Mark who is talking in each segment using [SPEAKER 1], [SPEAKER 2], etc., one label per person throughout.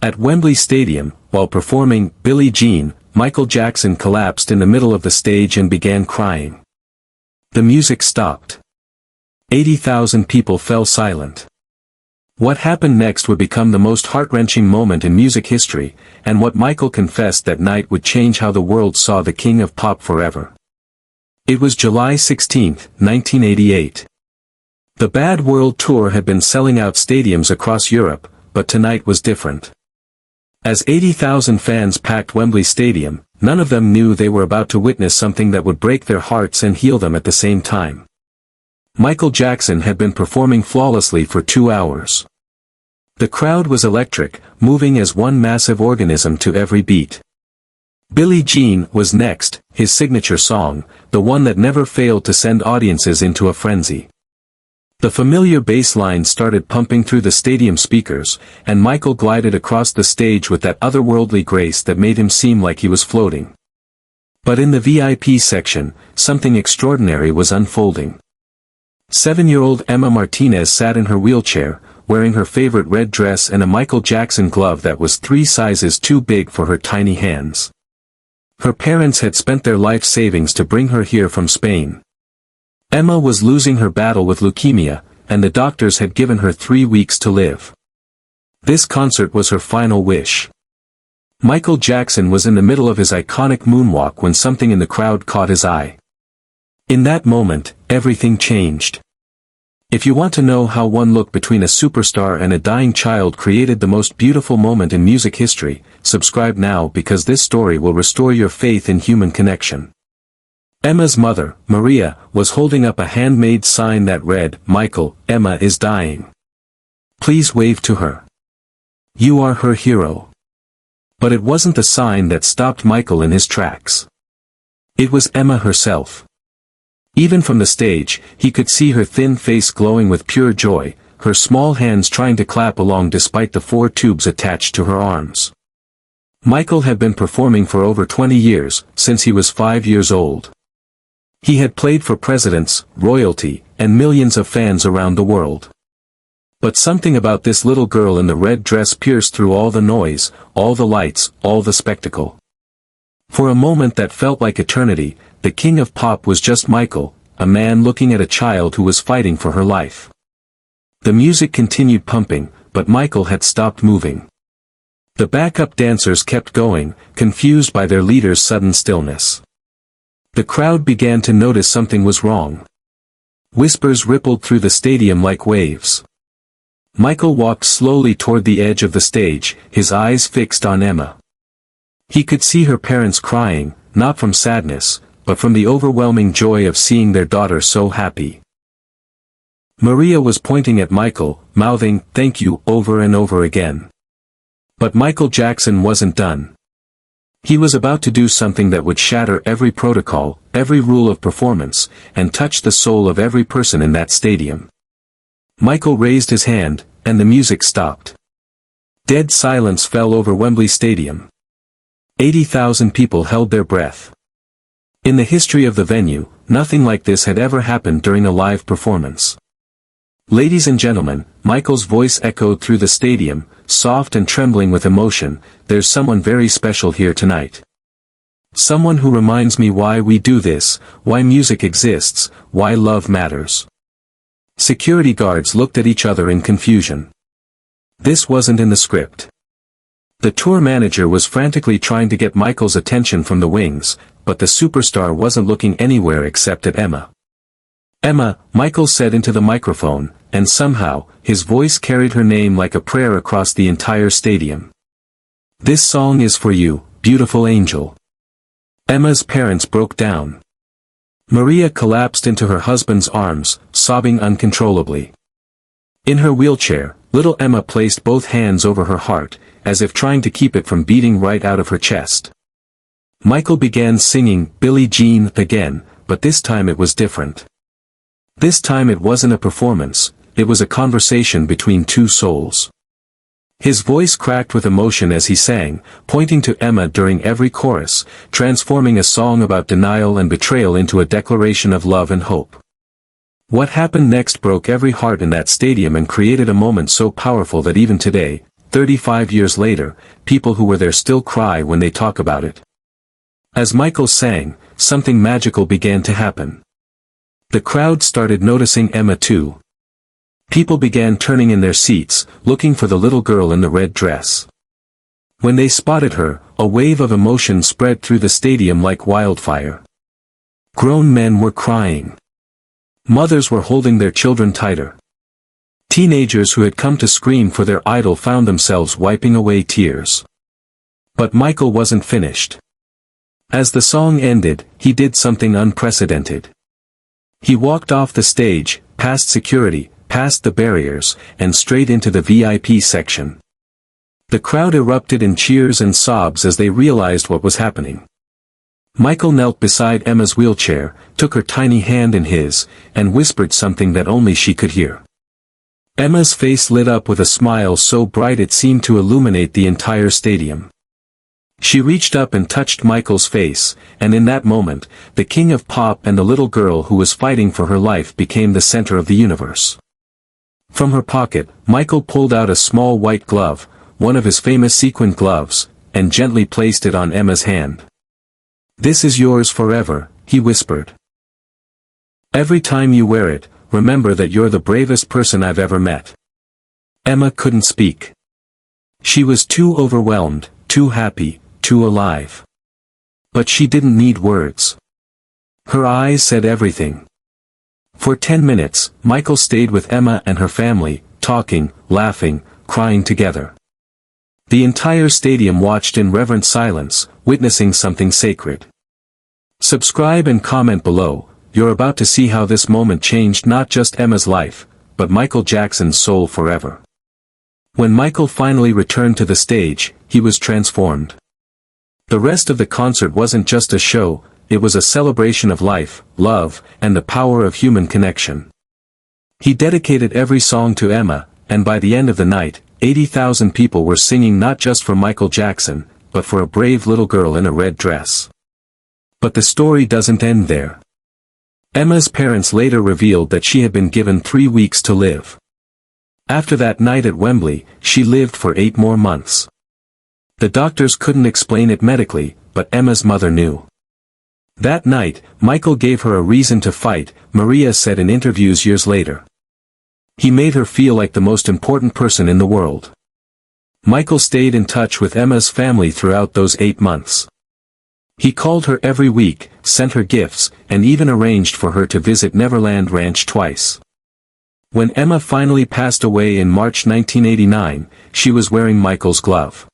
[SPEAKER 1] At Wembley Stadium, while performing Billie Jean, Michael Jackson collapsed in the middle of the stage and began crying. The music stopped. 80,000 people fell silent. What happened next would become the most heart-wrenching moment in music history, and what Michael confessed that night would change how the world saw the king of pop forever. It was July 16, 1988. The Bad World Tour had been selling out stadiums across Europe, but tonight was different. As 80,000 fans packed Wembley Stadium, none of them knew they were about to witness something that would break their hearts and heal them at the same time. Michael Jackson had been performing flawlessly for 2 hours. The crowd was electric, moving as one massive organism to every beat. Billie Jean was next, his signature song, the one that never failed to send audiences into a frenzy. The familiar bass line started pumping through the stadium speakers, and Michael glided across the stage with that otherworldly grace that made him seem like he was floating. But in the VIP section, something extraordinary was unfolding. 7-year-old Emma Martinez sat in her wheelchair, wearing her favorite red dress and a Michael Jackson glove that was 3 sizes too big for her tiny hands. Her parents had spent their life savings to bring her here from Spain. Emma was losing her battle with leukemia, and the doctors had given her 3 weeks to live. This concert was her final wish. Michael Jackson was in the middle of his iconic moonwalk when something in the crowd caught his eye. In that moment, everything changed. If you want to know how one look between a superstar and a dying child created the most beautiful moment in music history, subscribe now because this story will restore your faith in human connection. Emma's mother, Maria, was holding up a handmade sign that read, "Michael, Emma is dying. Please wave to her. You are her hero." But it wasn't the sign that stopped Michael in his tracks. It was Emma herself. Even from the stage, he could see her thin face glowing with pure joy, her small hands trying to clap along despite the 4 tubes attached to her arms. Michael had been performing for over 20 years, since he was 5 years old. He had played for presidents, royalty, and millions of fans around the world. But something about this little girl in the red dress pierced through all the noise, all the lights, all the spectacle. For a moment that felt like eternity, the king of pop was just Michael, a man looking at a child who was fighting for her life. The music continued pumping, but Michael had stopped moving. The backup dancers kept going, confused by their leader's sudden stillness. The crowd began to notice something was wrong. Whispers rippled through the stadium like waves. Michael walked slowly toward the edge of the stage, his eyes fixed on Emma. He could see her parents crying, not from sadness, but from the overwhelming joy of seeing their daughter so happy. Maria was pointing at Michael, mouthing, "Thank you," over and over again. But Michael Jackson wasn't done. He was about to do something that would shatter every protocol, every rule of performance, and touch the soul of every person in that stadium. Michael raised his hand, and the music stopped. Dead silence fell over Wembley Stadium. 80,000 people held their breath. In the history of the venue, nothing like this had ever happened during a live performance. "Ladies and gentlemen," Michael's voice echoed through the stadium, soft and trembling with emotion, "there's someone very special here tonight. Someone who reminds me why we do this, why music exists, why love matters." Security guards looked at each other in confusion. This wasn't in the script. The tour manager was frantically trying to get Michael's attention from the wings, but the superstar wasn't looking anywhere except at Emma. "Emma," Michael said into the microphone, and somehow, his voice carried her name like a prayer across the entire stadium. "This song is for you, beautiful angel." Emma's parents broke down. Maria collapsed into her husband's arms, sobbing uncontrollably. In her wheelchair, little Emma placed both hands over her heart, as if trying to keep it from beating right out of her chest. Michael began singing Billie Jean again, but this time it was different. This time it wasn't a performance, it was a conversation between 2 souls. His voice cracked with emotion as he sang, pointing to Emma during every chorus, transforming a song about denial and betrayal into a declaration of love and hope. What happened next broke every heart in that stadium and created a moment so powerful that even today, 35 years later, people who were there still cry when they talk about it. As Michael sang, something magical began to happen. The crowd started noticing Emma too. People began turning in their seats, looking for the little girl in the red dress. When they spotted her, a wave of emotion spread through the stadium like wildfire. Grown men were crying. Mothers were holding their children tighter. Teenagers who had come to scream for their idol found themselves wiping away tears. But Michael wasn't finished. As the song ended, he did something unprecedented. He walked off the stage, past security, past the barriers, and straight into the VIP section. The crowd erupted in cheers and sobs as they realized what was happening. Michael knelt beside Emma's wheelchair, took her tiny hand in his, and whispered something that only she could hear. Emma's face lit up with a smile so bright it seemed to illuminate the entire stadium. She reached up and touched Michael's face, and in that moment, the king of pop and the little girl who was fighting for her life became the center of the universe. From her pocket, Michael pulled out a small white glove, one of his famous sequined gloves, and gently placed it on Emma's hand. "This is yours forever," he whispered. "Every time you wear it, remember that you're the bravest person I've ever met." Emma couldn't speak. She was too overwhelmed, too happy, too alive. But she didn't need words. Her eyes said everything. For 10 minutes, Michael stayed with Emma and her family, talking, laughing, crying together. The entire stadium watched in reverent silence, witnessing something sacred. Subscribe and comment below. You're about to see how this moment changed not just Emma's life, but Michael Jackson's soul forever. When Michael finally returned to the stage, he was transformed. The rest of the concert wasn't just a show, it was a celebration of life, love, and the power of human connection. He dedicated every song to Emma, and by the end of the night, 80,000 people were singing not just for Michael Jackson, but for a brave little girl in a red dress. But the story doesn't end there. Emma's parents later revealed that she had been given 3 weeks to live. After that night at Wembley, she lived for 8 more months. The doctors couldn't explain it medically, but Emma's mother knew. That night, Michael gave her a reason to fight, Maria said in interviews years later. He made her feel like the most important person in the world. Michael stayed in touch with Emma's family throughout those 8 months. He called her every week, sent her gifts, and even arranged for her to visit Neverland Ranch twice. When Emma finally passed away in March 1989, she was wearing Michael's glove.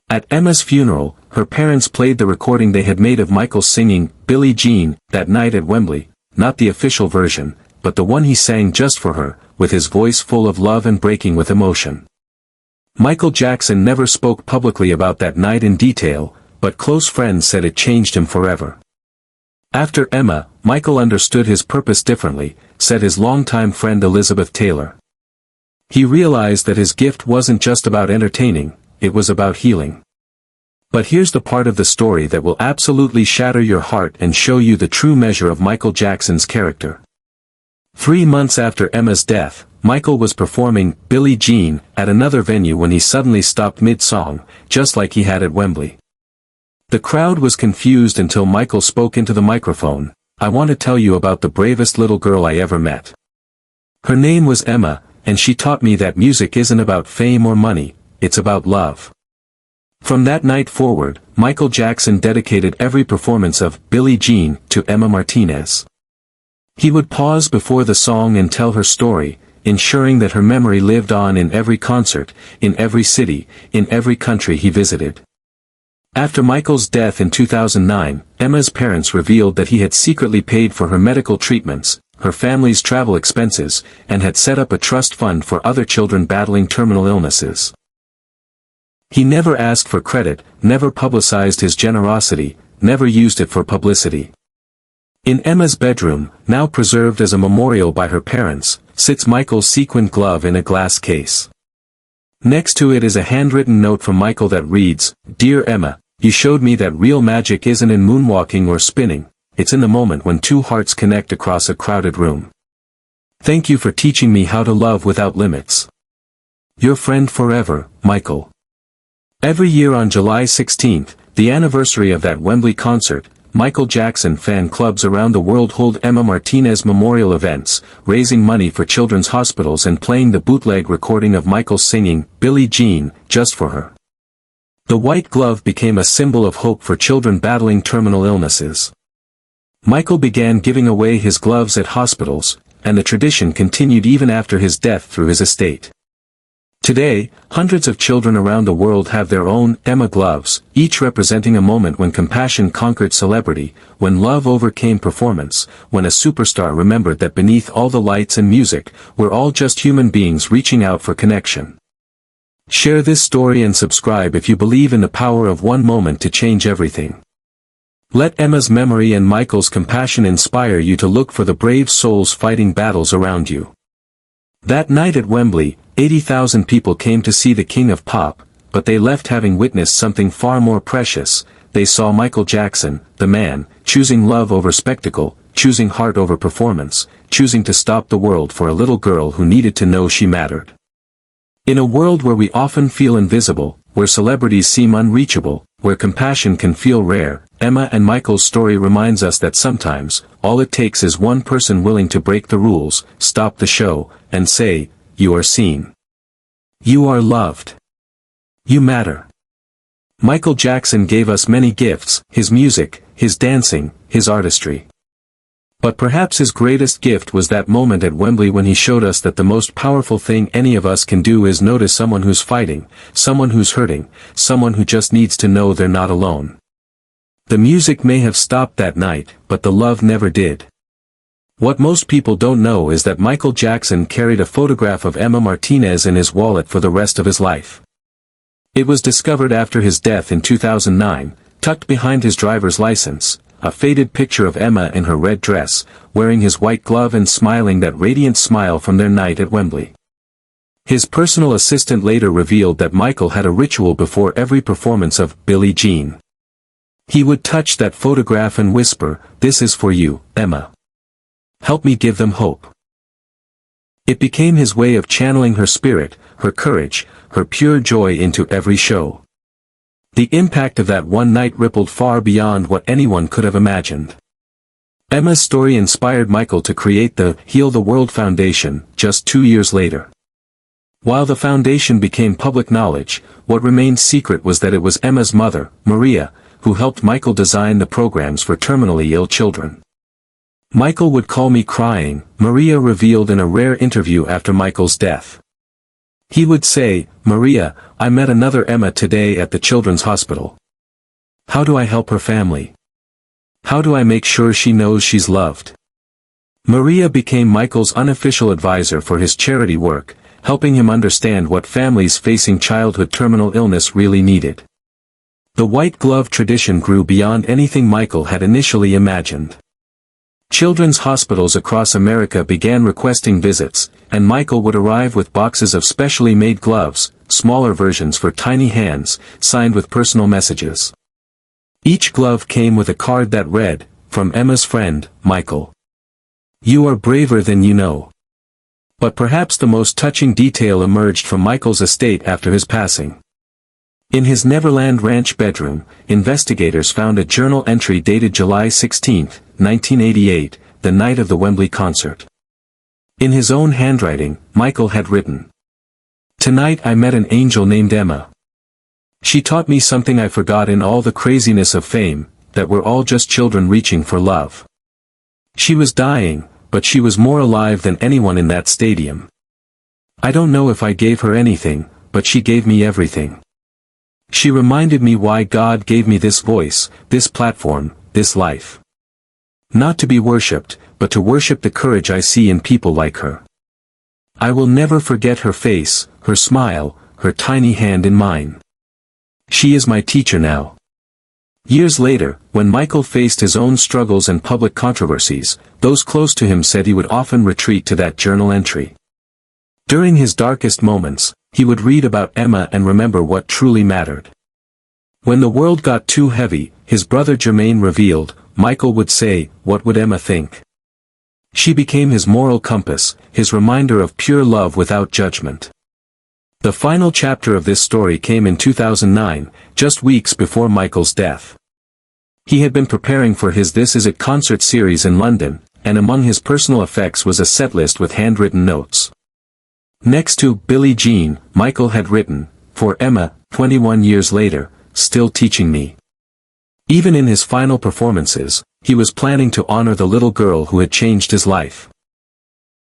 [SPEAKER 1] At Emma's funeral, her parents played the recording they had made of Michael singing Billie Jean that night at Wembley, not the official version, but the one he sang just for her, with his voice full of love and breaking with emotion. Michael Jackson never spoke publicly about that night in detail, but close friends said it changed him forever. After Emma, Michael understood his purpose differently, said his longtime friend Elizabeth Taylor. He realized that his gift wasn't just about entertaining, it was about healing. But here's the part of the story that will absolutely shatter your heart and show you the true measure of Michael Jackson's character. 3 months after Emma's death, Michael was performing Billie Jean at another venue when he suddenly stopped mid-song, just like he had at Wembley. The crowd was confused until Michael spoke into the microphone. "I want to tell you about the bravest little girl I ever met. Her name was Emma, and she taught me that music isn't about fame or money, it's about love." From that night forward, Michael Jackson dedicated every performance of Billie Jean to Emma Martinez. He would pause before the song and tell her story, ensuring that her memory lived on in every concert, in every city, in every country he visited. After Michael's death in 2009, Emma's parents revealed that he had secretly paid for her medical treatments, her family's travel expenses, and had set up a trust fund for other children battling terminal illnesses. He never asked for credit, never publicized his generosity, never used it for publicity. In Emma's bedroom, now preserved as a memorial by her parents, sits Michael's sequined glove in a glass case. Next to it is a handwritten note from Michael that reads, "Dear Emma, you showed me that real magic isn't in moonwalking or spinning, it's in the moment when two hearts connect across a crowded room. Thank you for teaching me how to love without limits. Your friend forever, Michael. Every year on July 16th, the anniversary of that Wembley concert, Michael Jackson fan clubs around the world hold Emma Martinez memorial events, raising money for children's hospitals and playing the bootleg recording of Michael singing Billie Jean just for her. The white glove became a symbol of hope for children battling terminal illnesses. Michael began giving away his gloves at hospitals, and the tradition continued even after his death through his estate. Today, hundreds of children around the world have their own Emma gloves, each representing a moment when compassion conquered celebrity, when love overcame performance, when a superstar remembered that beneath all the lights and music, we're all just human beings reaching out for connection. Share this story and subscribe if you believe in the power of one moment to change everything. Let Emma's memory and Michael's compassion inspire you to look for the brave souls fighting battles around you. That night at Wembley, 80,000 people came to see the King of Pop, but they left having witnessed something far more precious. They saw Michael Jackson, the man, choosing love over spectacle, choosing heart over performance, choosing to stop the world for a little girl who needed to know she mattered. In a world where we often feel invisible, where celebrities seem unreachable, where compassion can feel rare, Emma and Michael's story reminds us that sometimes, all it takes is one person willing to break the rules, stop the show, and say, "You are seen. You are loved. You matter." Michael Jackson gave us many gifts, his music, his dancing, his artistry. But perhaps his greatest gift was that moment at Wembley when he showed us that the most powerful thing any of us can do is notice someone who's fighting, someone who's hurting, someone who just needs to know they're not alone. The music may have stopped that night, but the love never did. What most people don't know is that Michael Jackson carried a photograph of Emma Martinez in his wallet for the rest of his life. It was discovered after his death in 2009, tucked behind his driver's license, a faded picture of Emma in her red dress, wearing his white glove and smiling that radiant smile from their night at Wembley. His personal assistant later revealed that Michael had a ritual before every performance of Billie Jean. He would touch that photograph and whisper, "This is for you, Emma. Help me give them hope." It became his way of channeling her spirit, her courage, her pure joy into every show. The impact of that one night rippled far beyond what anyone could have imagined. Emma's story inspired Michael to create the Heal the World Foundation, just 2 years later. While the foundation became public knowledge, what remained secret was that it was Emma's mother, Maria, who helped Michael design the programs for terminally ill children. "Michael would call me crying," Maria revealed in a rare interview after Michael's death. He would say, "Maria, I met another Emma today at the children's hospital. How do I help her family? How do I make sure she knows she's loved?" Maria became Michael's unofficial advisor for his charity work, helping him understand what families facing childhood terminal illness really needed. The white glove tradition grew beyond anything Michael had initially imagined. Children's hospitals across America began requesting visits, and Michael would arrive with boxes of specially made gloves, smaller versions for tiny hands, signed with personal messages. Each glove came with a card that read, "From Emma's friend, Michael. You are braver than you know." But perhaps the most touching detail emerged from Michael's estate after his passing. In his Neverland Ranch bedroom, investigators found a journal entry dated July 16, 1988, the night of the Wembley concert. In his own handwriting, Michael had written, "Tonight I met an angel named Emma. She taught me something I forgot in all the craziness of fame, that we're all just children reaching for love. She was dying, but she was more alive than anyone in that stadium. I don't know if I gave her anything, but she gave me everything. She reminded me why God gave me this voice, this platform, this life. Not to be worshipped, but to worship the courage I see in people like her. I will never forget her face, her smile, her tiny hand in mine. She is my teacher now." Years later, when Michael faced his own struggles and public controversies, those close to him said he would often retreat to that journal entry. During his darkest moments, he would read about Emma and remember what truly mattered. When the world got too heavy, his brother Jermaine revealed, Michael would say, "What would Emma think?" She became his moral compass, his reminder of pure love without judgment. The final chapter of this story came in 2009, just weeks before Michael's death. He had been preparing for his This Is It concert series in London, and among his personal effects was a setlist with handwritten notes. Next to Billie Jean, Michael had written, "For Emma, 21 years later, still teaching me." Even in his final performances, he was planning to honor the little girl who had changed his life.